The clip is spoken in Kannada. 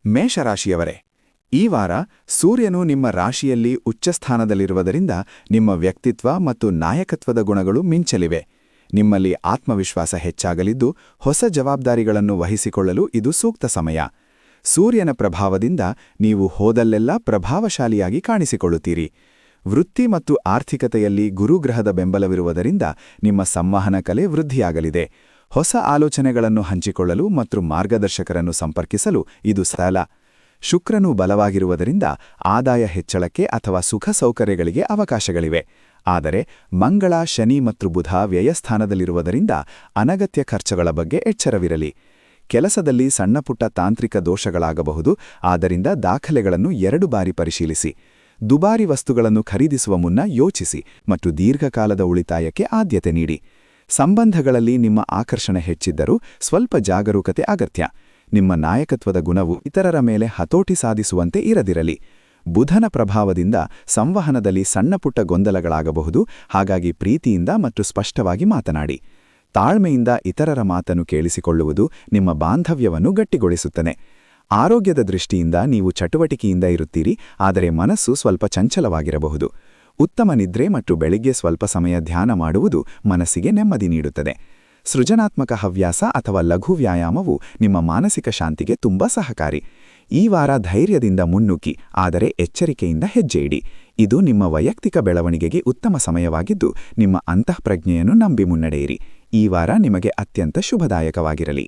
ಮೇಷರಾಶಿಯವರೇ, ಈ ವಾರ ಸೂರ್ಯನು ನಿಮ್ಮ ರಾಶಿಯಲ್ಲಿ ಉಚ್ಚಸ್ಥಾನದಲ್ಲಿರುವುದರಿಂದ ನಿಮ್ಮ ವ್ಯಕ್ತಿತ್ವ ಮತ್ತು ನಾಯಕತ್ವದ ಗುಣಗಳು ಮಿಂಚಲಿವೆ. ನಿಮ್ಮಲ್ಲಿ ಆತ್ಮವಿಶ್ವಾಸ ಹೆಚ್ಚಾಗಲಿದ್ದು ಹೊಸ ಜವಾಬ್ದಾರಿಗಳನ್ನು ವಹಿಸಿಕೊಳ್ಳಲು ಇದು ಸೂಕ್ತ ಸಮಯ. ಸೂರ್ಯನ ಪ್ರಭಾವದಿಂದ ನೀವು ಹೋದಲ್ಲೆಲ್ಲ ಪ್ರಭಾವಶಾಲಿಯಾಗಿ ಕಾಣಿಸಿಕೊಳ್ಳುತ್ತೀರಿ. ವೃತ್ತಿ ಮತ್ತು ಆರ್ಥಿಕತೆಯಲ್ಲಿ ಗುರುಗ್ರಹದ ಬೆಂಬಲವಿರುವುದರಿಂದ ನಿಮ್ಮ ಸಂವಹನ ಕಲೆ ವೃದ್ಧಿಯಾಗಲಿದೆ. ಹೊಸ ಆಲೋಚನೆಗಳನ್ನು ಹಂಚಿಕೊಳ್ಳಲು ಮತ್ತು ಮಾರ್ಗದರ್ಶಕರನ್ನು ಸಂಪರ್ಕಿಸಲು ಇದು ಸ್ಥಳ. ಶುಕ್ರನು ಬಲವಾಗಿರುವುದರಿಂದ ಆದಾಯ ಹೆಚ್ಚಳಕ್ಕೆ ಅಥವಾ ಸುಖ ಸೌಕರ್ಯಗಳಿಗೆ ಅವಕಾಶಗಳಿವೆ. ಆದರೆ ಮಂಗಳ, ಶನಿ ಮತ್ತು ಬುಧ ವ್ಯಯಸ್ಥಾನದಲ್ಲಿರುವುದರಿಂದ ಅನಗತ್ಯ ಖರ್ಚುಗಳ ಬಗ್ಗೆ ಎಚ್ಚರವಿರಲಿ. ಕೆಲಸದಲ್ಲಿ ಸಣ್ಣಪುಟ್ಟ ತಾಂತ್ರಿಕ ದೋಷಗಳಾಗಬಹುದು, ಆದ್ದರಿಂದ ದಾಖಲೆಗಳನ್ನು 2 ಬಾರಿ ಪರಿಶೀಲಿಸಿ. ದುಬಾರಿ ವಸ್ತುಗಳನ್ನು ಖರೀದಿಸುವ ಮುನ್ನ ಯೋಚಿಸಿ ಮತ್ತು ದೀರ್ಘಕಾಲದ ಉಳಿತಾಯಕ್ಕೆ ಆದ್ಯತೆ ನೀಡಿ. ಸಂಬಂಧಗಳಲ್ಲಿ ನಿಮ್ಮ ಆಕರ್ಷಣೆ ಹೆಚ್ಚಿದ್ದರೂ ಸ್ವಲ್ಪ ಜಾಗರೂಕತೆ ಅಗತ್ಯ. ನಿಮ್ಮ ನಾಯಕತ್ವದ ಗುಣವು ಇತರರ ಮೇಲೆ ಹತೋಟಿ ಸಾಧಿಸುವಂತೆ ಇರದಿರಲಿ. ಬುಧನ ಪ್ರಭಾವದಿಂದ ಸಂವಹನದಲ್ಲಿ ಸಣ್ಣಪುಟ್ಟ ಗೊಂದಲಗಳಾಗಬಹುದು, ಹಾಗಾಗಿ ಪ್ರೀತಿಯಿಂದ ಮತ್ತು ಸ್ಪಷ್ಟವಾಗಿ ಮಾತನಾಡಿ. ತಾಳ್ಮೆಯಿಂದ ಇತರರ ಮಾತನ್ನು ಕೇಳಿಸಿಕೊಳ್ಳುವುದು ನಿಮ್ಮ ಬಾಂಧವ್ಯವನ್ನು ಗಟ್ಟಿಗೊಳಿಸುತ್ತದೆ. ಆರೋಗ್ಯದ ದೃಷ್ಟಿಯಿಂದ ನೀವು ಚಟುವಟಿಕೆಯಿಂದ ಇರುತ್ತೀರಿ, ಆದರೆ ಮನಸ್ಸು ಸ್ವಲ್ಪ ಚಂಚಲವಾಗಿರಬಹುದು. ಉತ್ತಮ ನಿದ್ರೆ ಮತ್ತು ಬೆಳಿಗ್ಗೆ ಸ್ವಲ್ಪ ಸಮಯ ಧ್ಯಾನ ಮಾಡುವುದು ಮನಸ್ಸಿಗೆ ನೆಮ್ಮದಿ ನೀಡುತ್ತದೆ. ಸೃಜನಾತ್ಮಕ ಹವ್ಯಾಸ ಅಥವಾ ಲಘು ವ್ಯಾಯಾಮವು ನಿಮ್ಮ ಮಾನಸಿಕ ಶಾಂತಿಗೆ ತುಂಬಾ ಸಹಕಾರಿ. ಈ ವಾರ ಧೈರ್ಯದಿಂದ ಮುನ್ನುಗ್ಗಿ, ಆದರೆ ಎಚ್ಚರಿಕೆಯಿಂದ ಹೆಜ್ಜೆಯಿಡಿ. ಇದು ನಿಮ್ಮ ವೈಯಕ್ತಿಕ ಬೆಳವಣಿಗೆಗೆ ಉತ್ತಮ ಸಮಯವಾಗಿದ್ದು, ನಿಮ್ಮ ಅಂತಃಪ್ರಜ್ಞೆಯನ್ನು ನಂಬಿ ಮುನ್ನಡೆಯಿರಿ. ಈ ವಾರ ನಿಮಗೆ ಅತ್ಯಂತ ಶುಭದಾಯಕವಾಗಿರಲಿ.